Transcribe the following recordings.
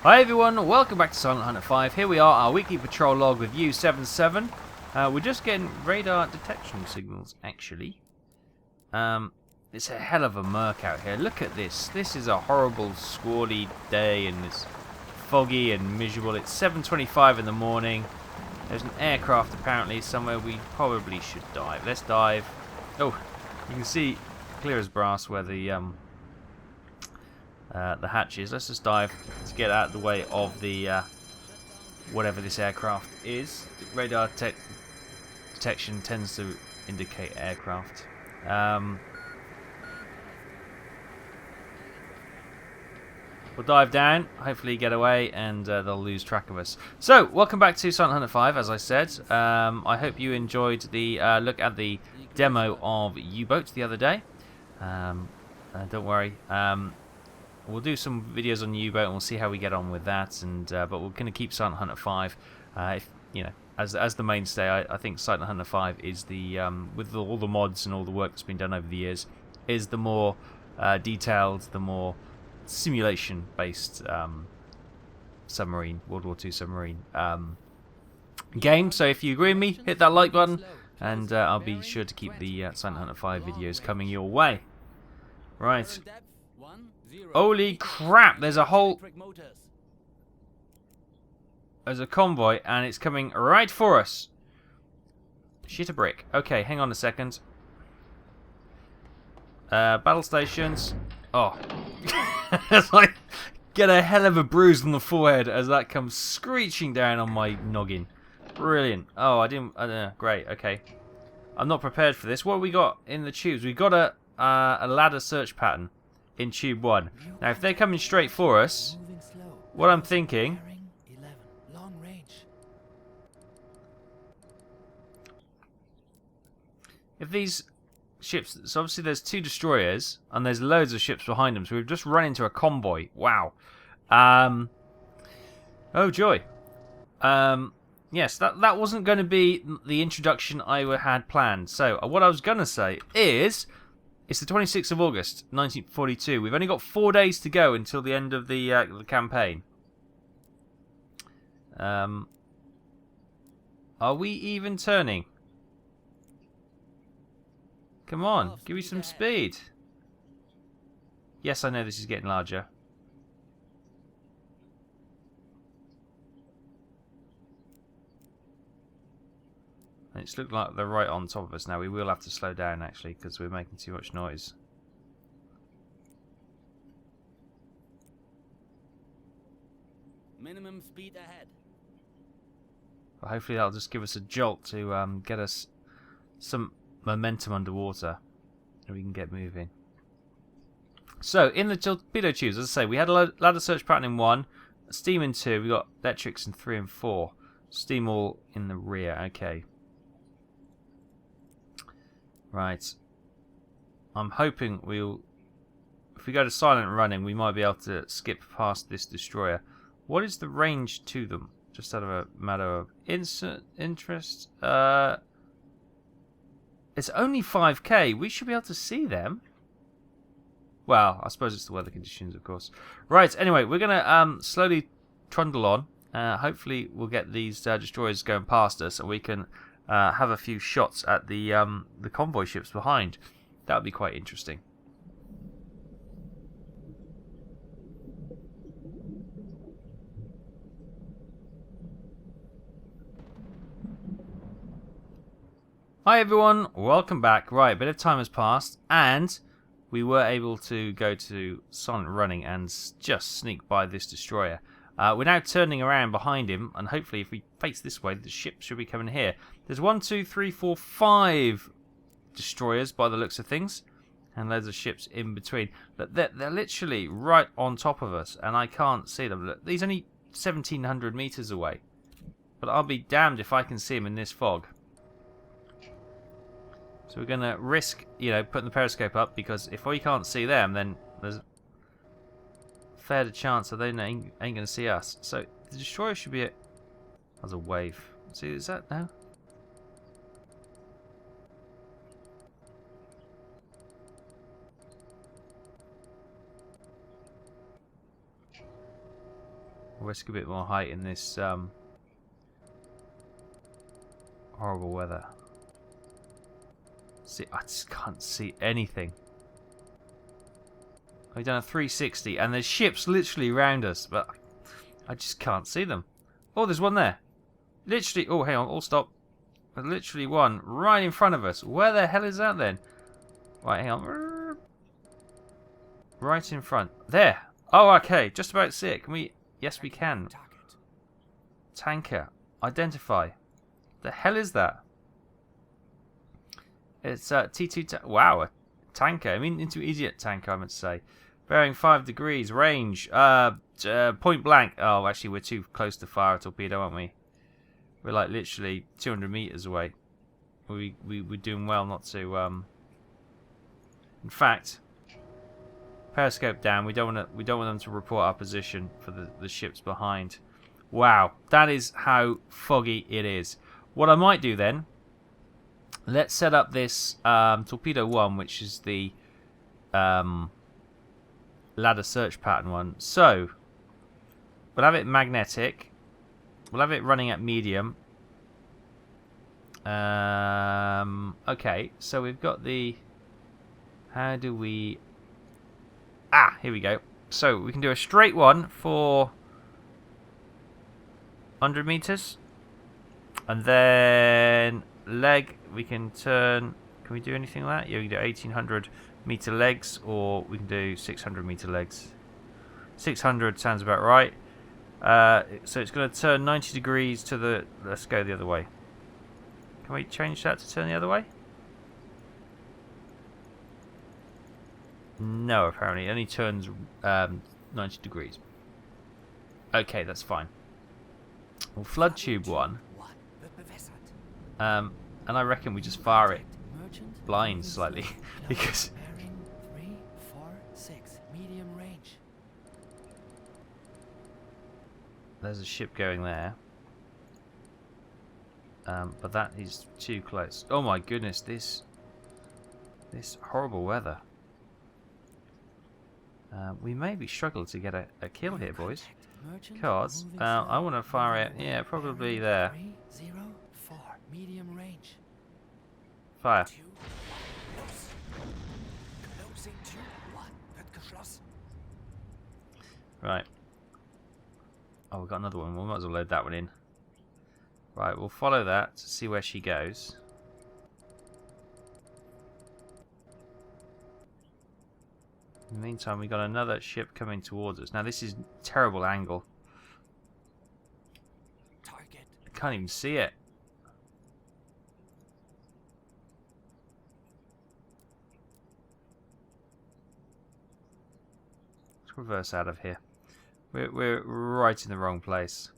Hi everyone, welcome back to Silent Hunter 5. Here we are, our weekly patrol log with U77. We're just getting radar detection signals, actually. It's a hell of a murk out here. Look at this. This is a horrible, squally day, and it's foggy and miserable. It's 7:25 in the morning. There's an aircraft apparently somewhere we probably should dive. Let's dive. Oh, you can see clear as brass where the hatch is. Let's just dive to get out of the way of the whatever this aircraft is. The radar detection tends to indicate aircraft. We'll dive down, hopefully get away, and they'll lose track of us. So, welcome back to Silent Hunter 5, as I said. I hope you enjoyed the look at the demo of U-Boat the other day. Don't worry. We'll do some videos on U-Boat and we'll see how we get on with that. And but we're going to keep Silent Hunter 5, if, you know, as the mainstay. I think Silent Hunter 5 is the with all the mods and all the work that's been done over the years, is the more detailed, the more simulation-based submarine, World War II submarine game. So if you agree with me, hit that like button, and I'll be sure to keep the Silent Hunter 5 videos coming your way. Right. Holy crap, there's a convoy and it's coming right for us. Shit a brick. Okay, hang on a second. Battle stations. Oh. It's like, get a hell of a bruise on the forehead as that comes screeching down on my noggin. Brilliant. Oh, I don't know. Great, okay. I'm not prepared for this. What have we got in the tubes? We've got a ladder search pattern in tube 1. Now, if they're coming straight for us, what I'm thinking... If these ships... So obviously there's 2 destroyers, and there's loads of ships behind them, so we've just run into a convoy. Wow. Oh, joy. Yes, that wasn't going to be the introduction I had planned. So, what I was going to say is... It's the 26th of August, 1942. We've only got 4 days to go until the end of the campaign. Are we even turning? Come on, give me some speed. Yes, I know this is getting larger. It's looked like they're right on top of us now. We will have to slow down, actually, because we're making too much noise. Minimum speed ahead. But hopefully that'll just give us a jolt to get us some momentum underwater, and we can get moving. So, in the torpedo tubes, as I say, we had a ladder search pattern in 1, steam in 2, we got electrics in 3 and 4. Steam all in the rear, okay. Right. I'm hoping if we go to silent running, we might be able to skip past this destroyer. What is the range to them? Just out of a matter of interest. It's only 5k. We should be able to see them. Well, I suppose it's the weather conditions, of course. Right, anyway, we're going to slowly trundle on. Hopefully we'll get these destroyers going past us, and we can... have a few shots at the convoy ships behind. That would be quite interesting. Hi everyone, welcome back. Right, a bit of time has passed, and we were able to go to silent running and just sneak by this destroyer. We're now turning around behind him, and hopefully if we face this way, the ship should be coming here. There's 1, 2, 3, 4, 5 destroyers by the looks of things, and loads of ships in between. But they're literally right on top of us, and I can't see them. Look, these are only 1,700 meters away, but I'll be damned if I can see them in this fog. So we're going to risk, putting the periscope up, because if we can't see them, then there's fair chance that they ain't going to see us. So the destroyer should be as a wave. See, is that now? I'll risk a bit more height in this horrible weather. See, I just can't see anything. We've done a 360 and there's ships literally around us, but I just can't see them. Oh, there's one there. Literally, oh, hang on, all stop. There's literally one right in front of us. Where the hell is that then? Right, hang on. Right in front. There. Oh, okay, just about to see it. Can we? Yes, we can. Tanker. Identify. The hell is that? It's T2. Wow, a tanker. I mean, intermediate tanker, I meant to say. Bearing 5 degrees. Range. Point blank. Oh, actually, we're too close to fire a torpedo, aren't we? We're like literally 200 meters away. We're doing well not to. In fact, periscope down. We don't want them to report our position for the ships behind. Wow, that is how foggy it is. What I might do then. Let's set up this torpedo 1, which is the ladder search pattern one. So we'll have it magnetic. We'll have it running at medium. Okay, so we've got the. How do we? Ah, here we go. So we can do a straight one for 100 meters, and then leg. We can turn. Can we do anything like that? Yeah, we can do 1800 meter legs, or we can do 600 meter legs. 600 sounds about right. So it's going to turn 90 degrees to the. Let's go the other way. Can we change that to turn the other way? No, apparently it only turns 90 degrees. Okay, that's fine. We'll flood tube 1. And I reckon we just fire it blind slightly because. There's a ship going there. But that is too close. Oh my goodness, this horrible weather. We maybe struggle to get a kill here, boys. Because I want to fire it. Yeah, probably there. Fire. Right. Oh, we've got another one. We might as well load that one in. Right, we'll follow that to see where she goes. In the meantime, we've got another ship coming towards us. Now, this is terrible angle. Target. I can't even see it. Let's reverse out of here. We're right in the wrong place.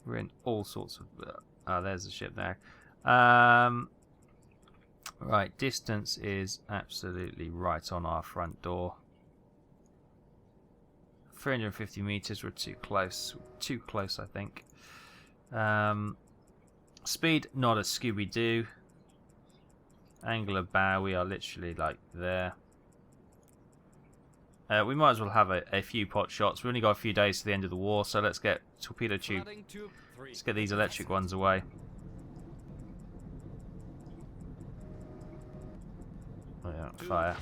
We're in all sorts of. There's the ship there. Right, distance is absolutely right on our front door. 350 meters. We're too close. Too close, I think. Speed, not a Scooby-Doo. Angle of bow, we are literally like there. We might as well have a few pot shots. We only got a few days to the end of the war, so let's get torpedo tube. Let's get these electric ones away. Oh yeah, fire.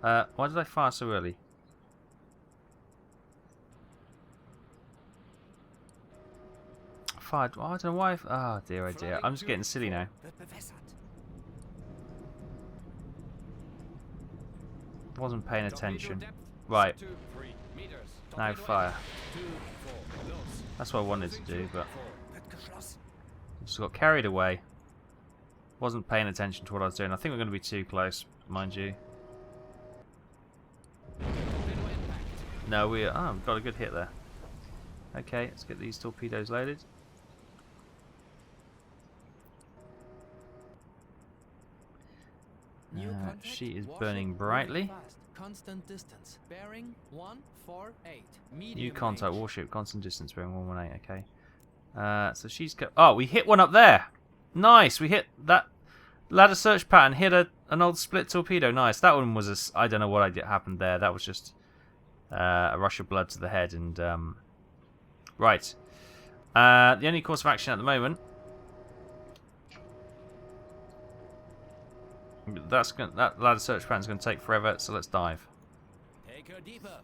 Why did I fire so early? Fired. Oh, I don't know why. Oh dear, oh dear. I'm just getting silly now. Wasn't paying attention. Right. Now fire. That's what I wanted to do, but just got carried away. Wasn't paying attention to what I was doing. I think we're going to be too close, mind you. No, we've got a good hit there. Okay, let's get these torpedoes loaded. She is burning brightly. Constant distance. Bearing 148. New contact warship. Constant distance. Bearing 118. Okay. So she's. Oh, we hit one up there. Nice. We hit that ladder search pattern. Hit an old split torpedo. Nice. That one was I don't know what happened there. That was just a rush of blood to the head. And right. The only course of action at the moment. That ladder search pattern is going to take forever. So let's dive. Take her deeper.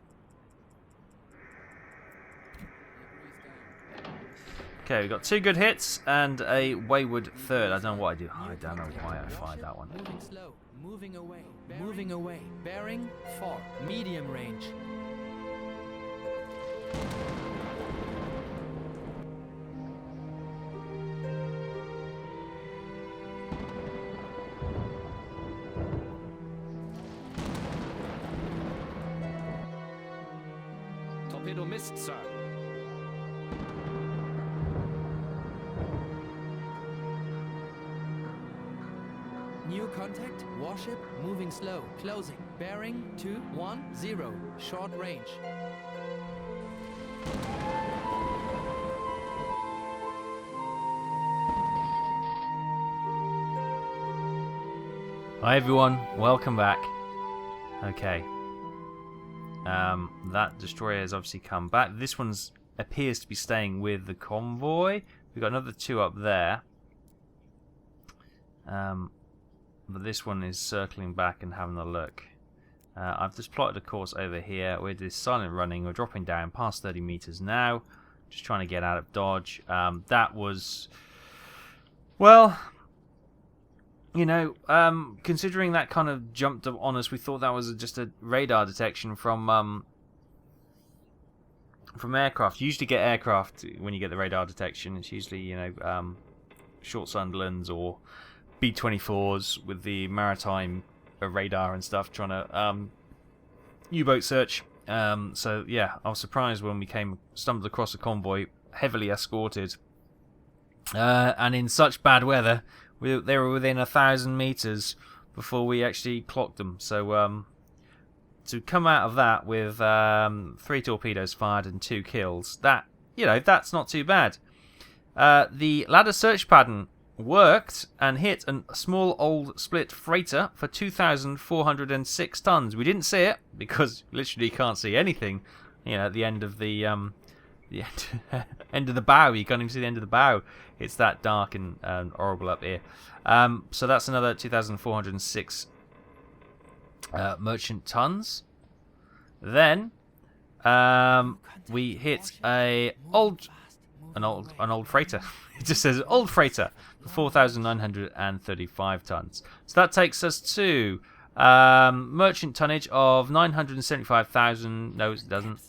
Okay, we got 2 good hits and a wayward third. I don't know what I do. I don't know why I fired that one. Moving slow. Moving away. Moving away. Bearing 4. Medium range. Torpedo missed, sir. New contact. Warship moving slow. Closing. Bearing 210. Short range. Hi everyone, welcome back. Okay. That destroyer has obviously come back. This one appears to be staying with the convoy. We've got another 2 up there. But this one is circling back and having a look. I've just plotted a course over here. We're just silent running. We're dropping down past 30 meters now. Just trying to get out of dodge. That was... Well... You know, considering that kind of jumped up on us, we thought that was just a radar detection from aircraft. You usually get aircraft when you get the radar detection. It's usually, you know, short Sunderlands or B-24s with the maritime radar and stuff, trying to U-boat search. So yeah, I was surprised when we stumbled across a convoy, heavily escorted, and in such bad weather. They were within 1,000 meters before we actually clocked them. So to come out of that with 3 torpedoes fired and 2 kills, that's not too bad. The ladder search pattern worked and hit a small old split freighter for 2,406 tons. We didn't see it because literally can't see anything. You know, at the end of the end of the bow, you can't even see the end of the bow. It's that dark and horrible up here. So that's another 2,406 merchant tons. Then we hit an old freighter. It just says old freighter for 4,935 tons. So that takes us to merchant tonnage of 975,000. No, it doesn't.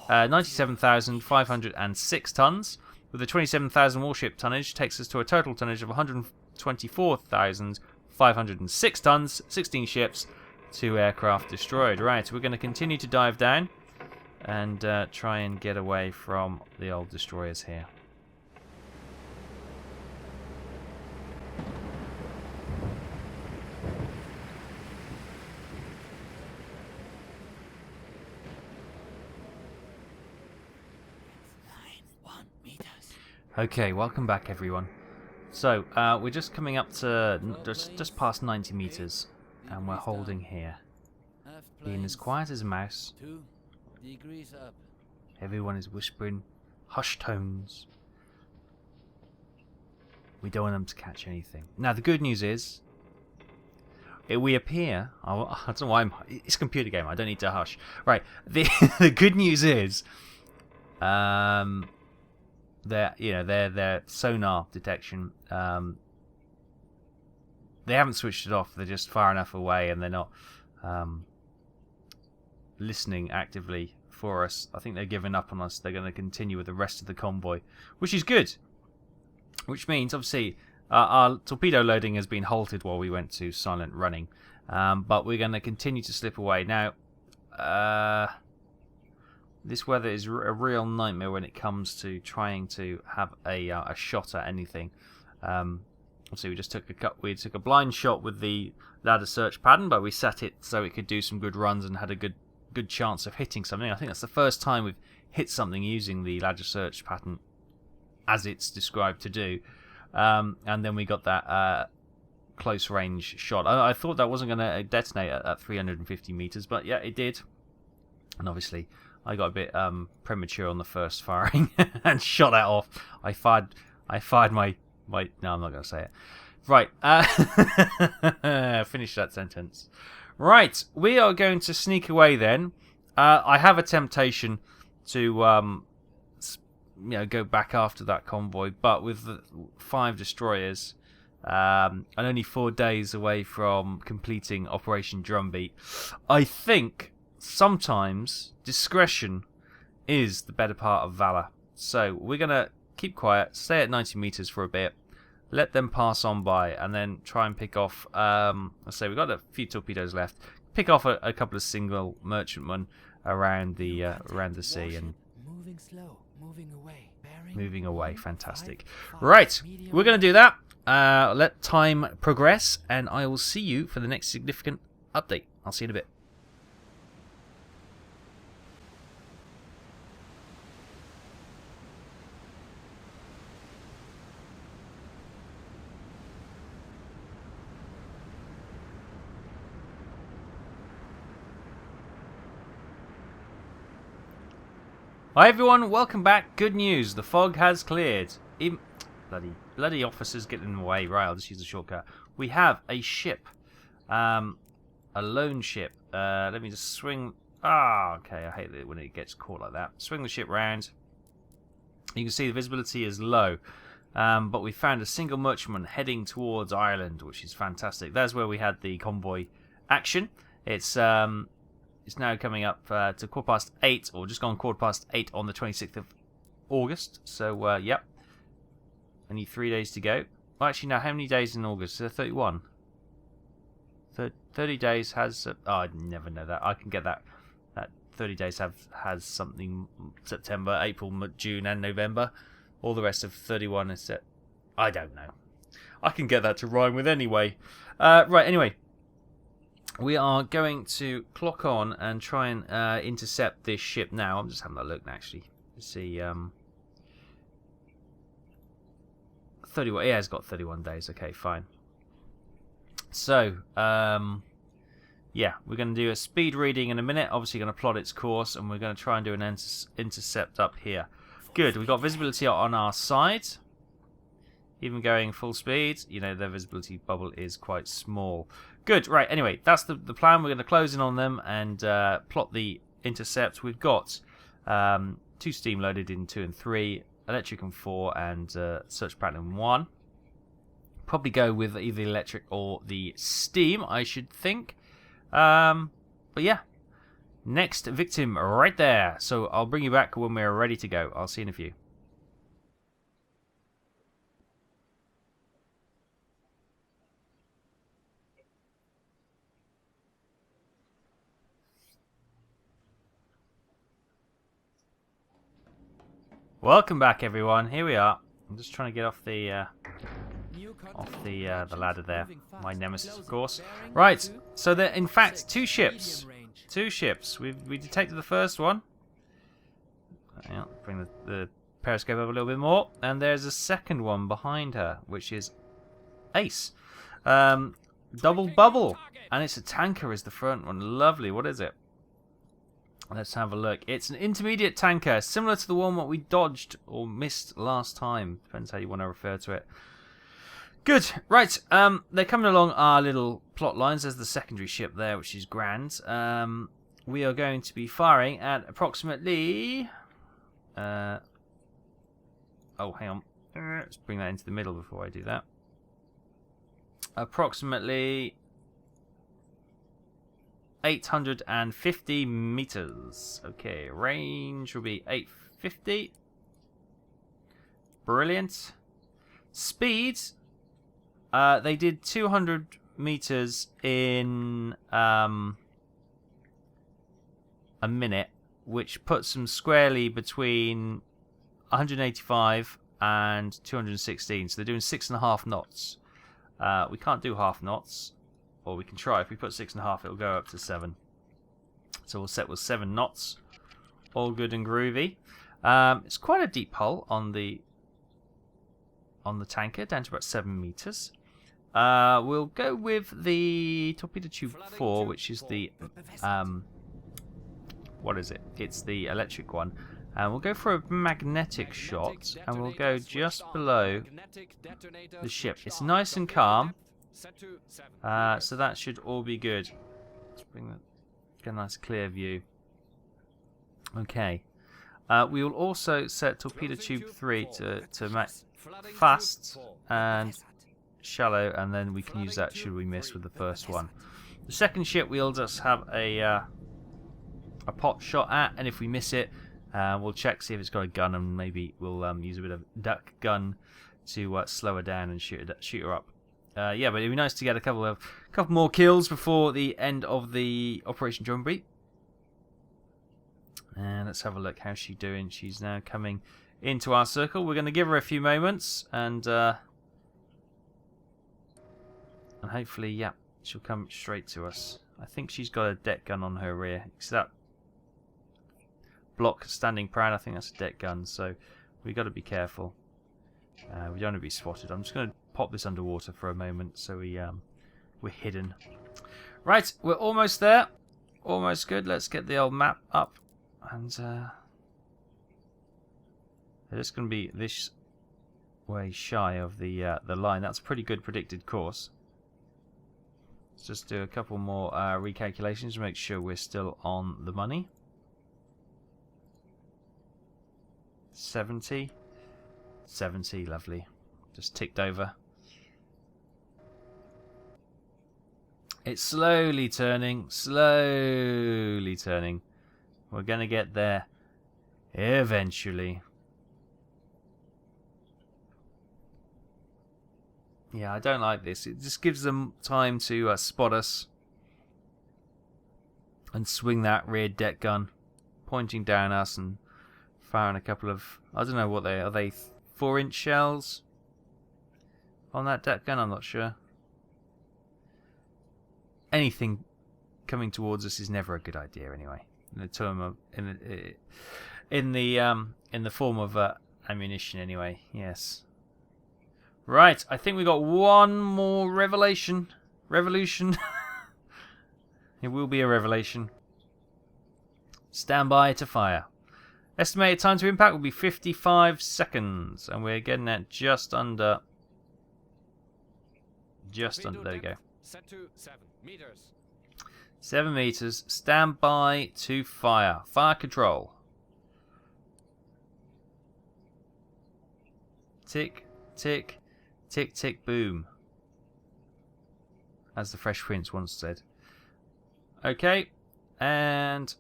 97,506 tons, with the 27,000 warship tonnage takes us to a total tonnage of 124,506 tons, 16 ships, 2 aircraft destroyed. Right, we're going to continue to dive down and try and get away from the old destroyers here. Okay, welcome back everyone. So, we're just coming up to just past 90 meters, and we're holding here. Being as quiet as a mouse. 2 degrees up. Everyone is whispering hushed tones. We don't want them to catch anything. Now, the good news is, we appear... I don't know why it's a computer game, I don't need to hush. Right, the good news is... their sonar detection, they haven't switched it off. They're just far enough away and they're not listening actively for us. I think they're giving up on us. They're going to continue with the rest of the convoy, which is good. Which means, obviously, our torpedo loading has been halted while we went to silent running. But we're going to continue to slip away. Now, this weather is a real nightmare when it comes to trying to have a shot at anything. Obviously, we took a blind shot with the ladder search pattern, but we set it so it could do some good runs and had a good chance of hitting something. I think that's the first time we've hit something using the ladder search pattern as it's described to do. And then we got that close range shot. I thought that wasn't going to detonate at 350 meters, but yeah, it did. And obviously, I got a bit premature on the first firing and shot that off. I fired my. No, I'm not going to say it. Right. Finish that sentence. Right, we are going to sneak away then. I have a temptation to go back after that convoy, but with the 5 destroyers and only 4 days away from completing Operation Drumbeat, I think sometimes discretion is the better part of valor. So we're going to keep quiet, stay at 90 meters for a bit, let them pass on by, and then try and pick off, let's say we've got a few torpedoes left, pick off a couple of single merchantmen around the sea and Moving slow, moving away. Bearing moving away. 1, Fantastic. 5, Right, medium we're going to do that. Let time progress, and I will see you for the next significant update. I'll see you in a bit. Hi everyone, welcome back. Good news, the fog has cleared. Bloody officers getting in the way. Right, I'll just use the shortcut. We have a ship, a lone ship. Let me just swing. Okay, I hate it when it gets caught like that. Swing the ship round. You can see the visibility is low, but we found a single merchantman heading towards Ireland, which is fantastic. That's where we had the convoy action. It's now coming up to 8:15, or just gone 8:15 on the 26th of August. So, yep. Only 3 days to go. Well, actually, now, how many days in August? Is there 31? 30 days has... I never know that. I can get that. That 30 days has something September, April, June, and November. All the rest of 31 is... I don't know. I can get that to rhyme with anyway. Right, anyway. We are going to clock on and try and intercept this ship now. I'm just having a look actually to see. 31. Yeah, it's got 31 days. Okay, fine. So, yeah, we're going to do a speed reading in a minute. Obviously, going to plot its course, and we're going to try and do an intercept up here. Good. We've got visibility on our side. Even going full speed, you know, their visibility bubble is quite small. Good, right, anyway, that's the plan. We're going to close in on them and plot the intercept. We've got 2 steam loaded in 2 and 3, electric in 4, and search pattern in 1. Probably go with either the electric or the steam, I should think. But yeah, next victim right there. So I'll bring you back when we're ready to go. I'll see you in a few. Welcome back, everyone. Here we are. I'm just trying to get off the ladder there. My nemesis, of course. Right. So there, in fact, 2 ships. 2 ships. We detected the first one. I'll bring the periscope up a little bit more, and there's a second one behind her, which is Ace. Double bubble, and it's a tanker. Is the front one lovely? What is it? Let's have a look. It's an intermediate tanker, similar to the one what we dodged or missed last time. Depends how you want to refer to it. Good. Right. They're coming along our little plot lines. There's the secondary ship there, which is grand. We are going to be firing at approximately... oh, hang on. Let's bring that into the middle before I do that. Approximately... 850 meters. Okay, range will be 850. Brilliant. Speed, they did 200 meters in a minute, which puts them squarely between 185 and 216. So they're doing 6.5 knots. We can't do half knots. Or we can try. If we put 6.5, it'll go up to 7. So we'll set with 7 knots. All good and groovy. It's quite a deep hull on the on the tanker, down to about 7 meters. We'll go with the torpedo tube 4, which is the what is it? It's the electric one. And we'll go for a magnetic shot, and we'll go just below the ship. It's nice and calm, so that should all be good. Let's bring that, get a nice clear view. Okay. We will also set torpedo tube 3 to match fast and shallow, and then we can use that should we miss with the first one. The second ship we'll just have a pot shot at, and if we miss it, we'll check, see if it's got a gun, and maybe we'll use a bit of duck gun to slow her down and shoot her up. Yeah, but it'd be nice to get a couple more kills before the end of the Operation Drumbeat. And let's have a look. How's she doing? She's now coming into our circle. We're going to give her a few moments, and hopefully, yeah, she'll come straight to us. I think she's got a deck gun on her rear. See that block standing proud? I think that's a deck gun, so we got to be careful. We don't want to be spotted. I'm just going to pop this underwater for a moment so we're hidden. Right, we're almost there. Almost good. Let's get the old map up. And it's going to be this way shy of the line. That's a pretty good predicted course. Let's just do a couple more recalculations to make sure we're still on the money. 70, lovely. Just ticked over. It's slowly turning, We're going to get there eventually. Yeah, I don't like this. It just gives them time to spot us and swing that rear deck gun, pointing down us and firing a couple of, I don't know what they are. They 4-inch shells on that deck gun? I'm not sure. Anything coming towards us is never a good idea, anyway. In the term of in the form of ammunition, anyway. Yes. Right. I think we got one more revolution. It will be a revelation. Stand by to fire. Estimated time to impact will be 55 seconds, and we're getting at just under. There we go. Set to 7 meters. 7 meters. Stand by to fire. Fire control. Tick, tick, tick, tick, boom. As the Fresh Prince once said. Okay. And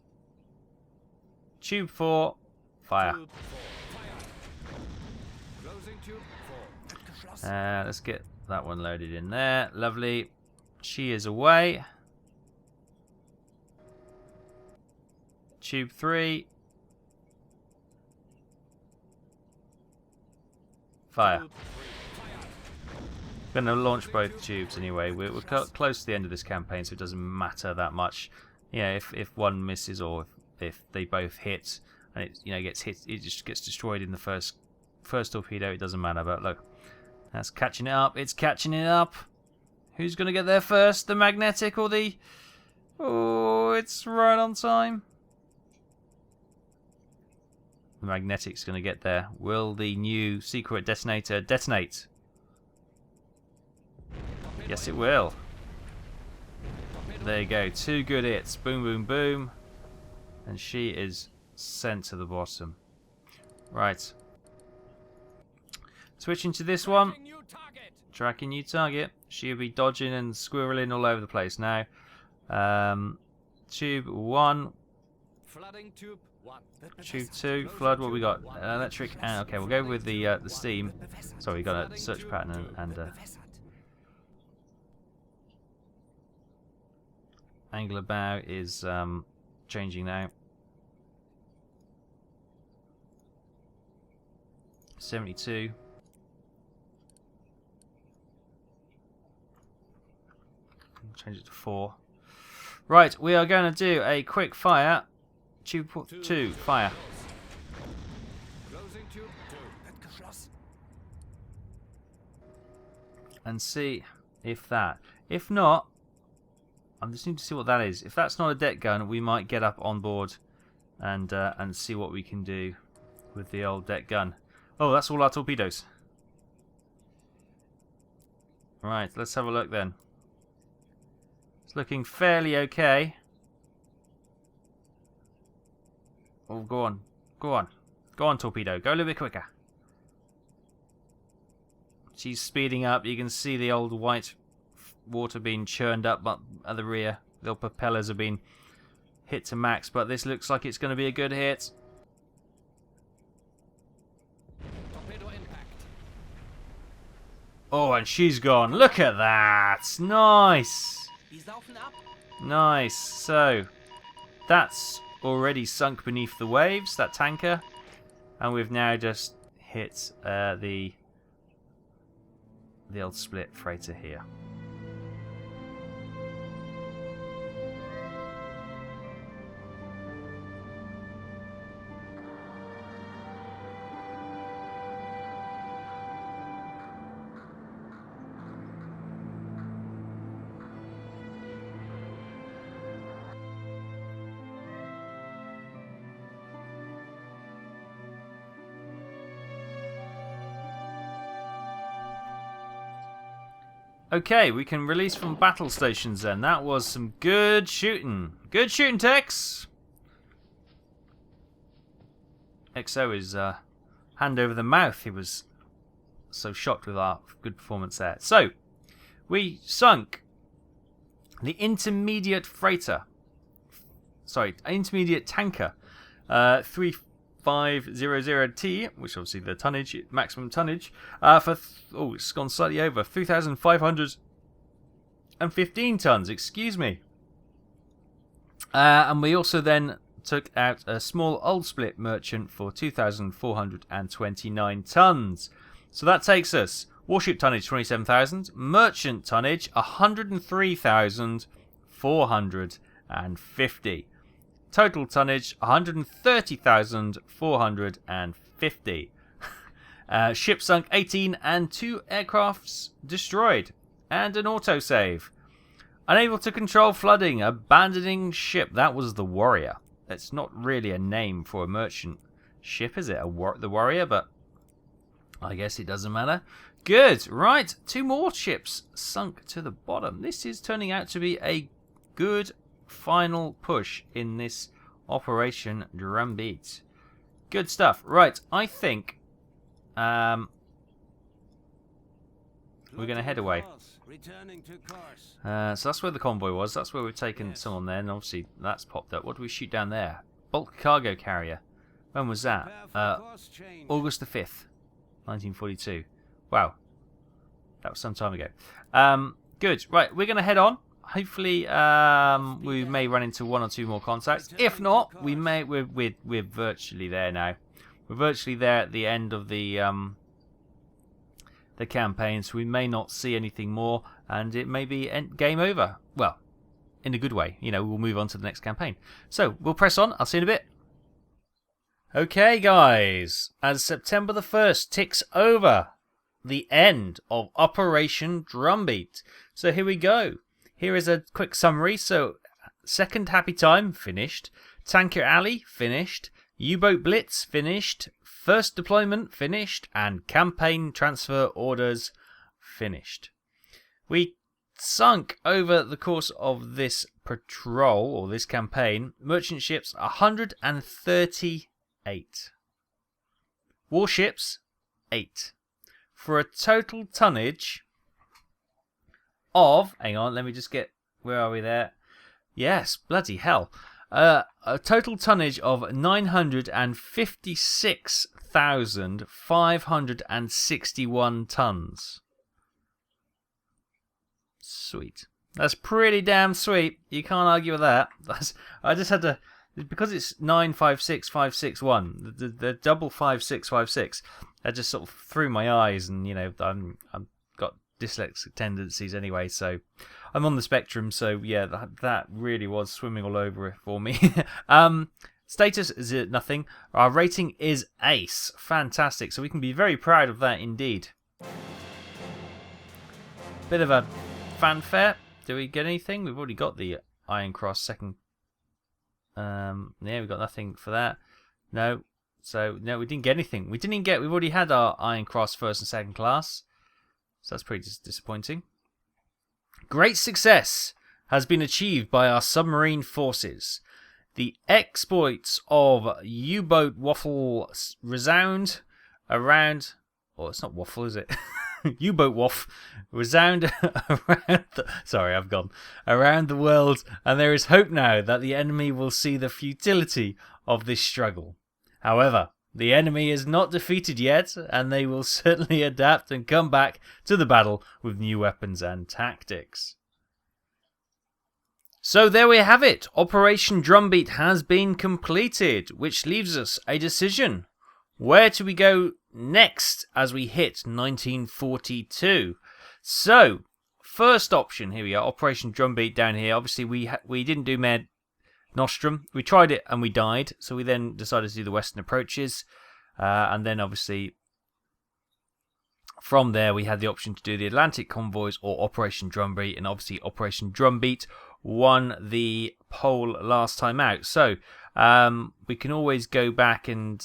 tube 4. Fire. Tube 4. Fire. Closing tube 4. Let's get that one loaded in there. Lovely. She is away. Tube 3. Fire. We're going to launch both tubes anyway. We're close to the end of this campaign, so it doesn't matter that much. Yeah, if one misses or if they both hit and it gets hit, it just gets destroyed in the first torpedo. It doesn't matter. But look, that's catching it up. It's catching it up. Who's going to get there first? The magnetic or the? Oh, it's right on time. The magnetic's going to get there. Will the new secret detonator detonate? Yes, it will. There you go. 2 good hits. Boom, boom, boom. And she is sent to the bottom. Right. Switching to this one. Tracking new target. She'll be dodging and squirreling all over the place now. Tube 1. Flooding tube 1. Tube 2. Flood. What we got? Electric. Okay, we'll go with the steam. Sorry, we got a search pattern and angular bow is changing now. 72. Change it to 4. Right, we are going to do a quick fire. Tube 2, fire. Closing tube 2. and see if that. If not, I just need to see what that is. If that's not a deck gun, we might get up on board and see what we can do with the old deck gun. Oh, that's all our torpedoes. Right, let's have a look then. It's looking fairly okay. Oh, go on. Go on. Go on, torpedo. Go a little bit quicker. She's speeding up. You can see the old white water being churned up at the rear. The old propellers have been hit to max, but this looks like it's going to be a good hit. Torpedo impact. Oh, and she's gone. Look at that. Nice. Nice. So, that's already sunk beneath the waves, that tanker. And we've now just hit the old split freighter here. Okay, we can release from battle stations then. That was some good shooting. Good shooting, Tex! XO is hand over the mouth. He was so shocked with our good performance there. So, we sunk the intermediate freighter. Sorry, intermediate tanker. 3500T, which obviously the tonnage, maximum tonnage, it's gone slightly over 3,515 tons. Excuse me. And we also then took out a small old split merchant for 2,429 tons. So that takes us warship tonnage 27,000, merchant tonnage 103,450. Total tonnage 130,450. Ship sunk 18 and 2 aircrafts destroyed. And an autosave. Unable to control flooding, abandoning ship. That was the Warrior. That's not really a name for a merchant ship, is it? The Warrior, but I guess it doesn't matter. Good. Right, 2 more ships sunk to the bottom. This is turning out to be a good final push in this Operation Drumbeat. Good stuff. Right, I think we're going to head away. So that's where the convoy was. That's where we've taken someone there, and obviously that's popped up. What do we shoot down there? Bulk cargo carrier. When was that? August the 5th, 1942. Wow. That was some time ago. Good. Right, we're going to head on. Hopefully, we may run into 1 or 2 more contacts. If not, we're virtually there now. We're virtually there at the end of the campaign, so we may not see anything more, and it may be game over. Well, in a good way. You know, we'll move on to the next campaign. So, we'll press on. I'll see you in a bit. Okay, guys. As September the 1st ticks over, the end of Operation Drumbeat. So here we go. Here is a quick summary. So, second Happy Time, finished. Tanker Alley, finished. U-Boat Blitz, finished. First Deployment, finished. And Campaign Transfer Orders, finished. We sunk over the course of this patrol, or this campaign, merchant ships 138. Warships, 8. For a total tonnage of, hang on, let me just get, where are we there? Yes, bloody hell. A total tonnage of 956,561 tons. Sweet. That's pretty damn sweet. You can't argue with that. I just had to, because it's 956,561, the double 5656, that just sort of threw my eyes, and you know, I'm got dyslexic tendencies anyway, so I'm on the spectrum, so yeah, that really was swimming all over it for me. Status is nothing. Our rating is ace. Fantastic. So we can be very proud of that indeed. Bit of a fanfare. Do we get anything? We've already got the Iron Cross second. Yeah, we've got nothing for that. No. So, no, we didn't get anything. We've already had our Iron Cross first and second class. So that's pretty disappointing. Great success has been achieved by our submarine forces. The exploits of U-boat waffle resound around... Oh, it's not waffle, is it? U-boat waff resound around the world, and there is hope now that the enemy will see the futility of this struggle. However, the enemy is not defeated yet, and they will certainly adapt and come back to the battle with new weapons and tactics. So there we have it. Operation Drumbeat has been completed, which leaves us a decision. Where do we go next as we hit 1942? So, first option, here we are, Operation Drumbeat down here. Obviously, we didn't do Mare Nostrum. We tried it and we died, so we then decided to do the western approaches. And then, obviously, from there, we had the option to do the Atlantic convoys or Operation Drumbeat. And obviously, Operation Drumbeat won the poll last time out. So, we can always go back and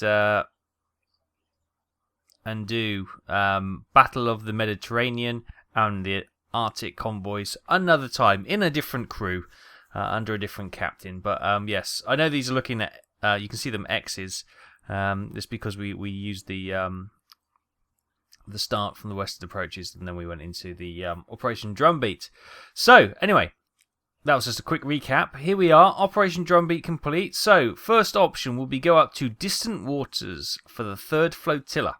do Battle of the Mediterranean and the Arctic convoys another time in a different crew under a different captain. But yes, I know these are looking at you can see them X's. It's because we used the start from the western approaches and then we went into the Operation Drumbeat. So anyway, that was just a quick recap. Here we are, Operation Drumbeat complete. So first option will be go up to distant waters for the 3rd flotilla.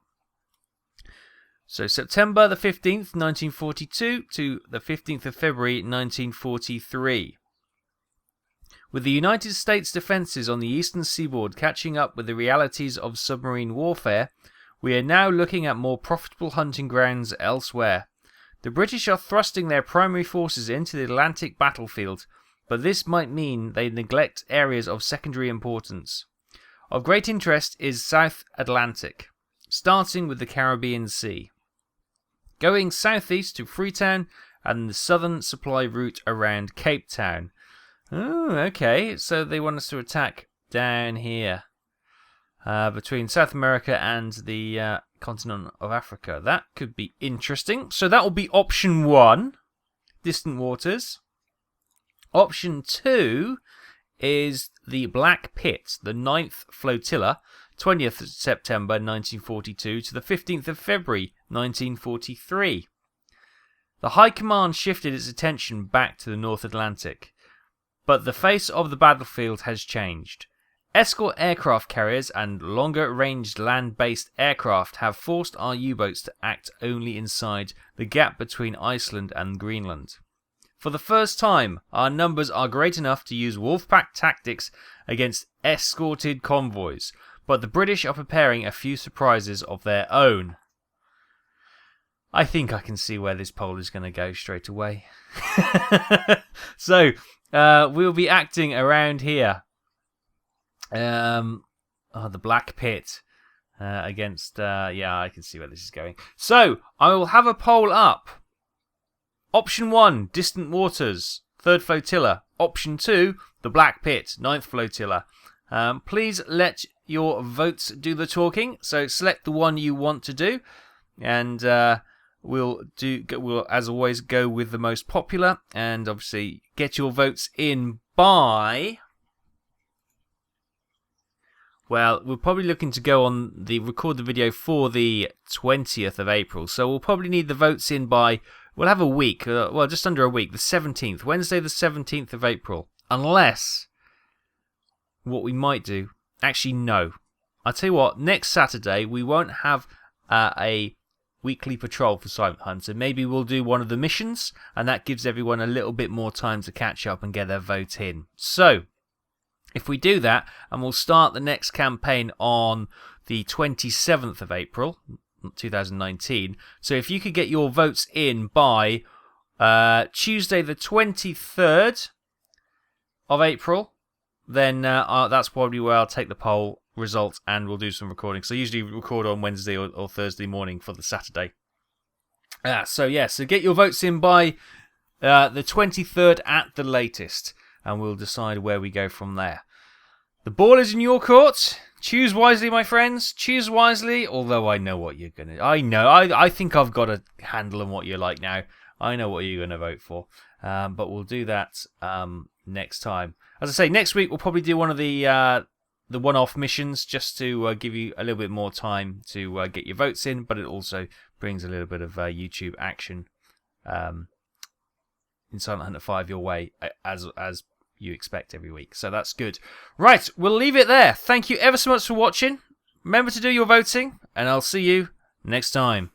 So September the 15th, 1942 to the 15th of February, 1943. With the United States defences on the eastern seaboard catching up with the realities of submarine warfare, we are now looking at more profitable hunting grounds elsewhere. The British are thrusting their primary forces into the Atlantic battlefield, but this might mean they neglect areas of secondary importance. Of great interest is South Atlantic, starting with the Caribbean Sea, going southeast to Freetown and the southern supply route around Cape Town. Oh, okay, so they want us to attack down here between South America and the continent of Africa. That could be interesting. So that will be option 1, distant waters. Option 2 is the Black Pit, the 9th flotilla, 20th September 1942 to the 15th of February 1943. The High Command shifted its attention back to the North Atlantic, but the face of the battlefield has changed. Escort aircraft carriers and longer-ranged land-based aircraft have forced our U-boats to act only inside the gap between Iceland and Greenland. For the first time, our numbers are great enough to use Wolfpack tactics against escorted convoys, but the British are preparing a few surprises of their own. I think I can see where this poll is going to go straight away. So, we'll be acting around here. The Black Pit against... yeah, I can see where this is going. So, I will have a poll up. Option 1, Distant Waters, 3rd Flotilla. Option 2, the Black Pit, 9th Flotilla. Please let your votes do the talking. So select the one you want to do, and we'll as always go with the most popular. And obviously get your votes in by. Well, we're probably looking to go on record the video for the 20th of April. So we'll probably need the votes in by. We'll have a week, well, just under a week, the 17th, Wednesday the 17th of April. Unless, what we might do, actually no. I'll tell you what, next Saturday we won't have a weekly patrol for Silent Hunter. Maybe we'll do one of the missions, and that gives everyone a little bit more time to catch up and get their vote in. So, if we do that, and we'll start the next campaign on the 27th of April, 2019. So if you could get your votes in by Tuesday the 23rd of April, then that's probably where I'll take the poll results and we'll do some recording. So I usually record on Wednesday or Thursday morning for the Saturday. So get your votes in by the 23rd at the latest, and we'll decide where we go from there. The ball is in your court. Choose wisely, my friends. Choose wisely, although I know what you're going to... I think I've got a handle on what you're like now. I know what you're going to vote for. But we'll do that next time. As I say, next week we'll probably do one of the one-off missions just to give you a little bit more time to get your votes in, but it also brings a little bit of YouTube action in Silent Hunter 5 your way, as you expect every week. So that's good. Right, we'll leave it there. Thank you ever so much for watching. Remember to do your voting, and I'll see you next time.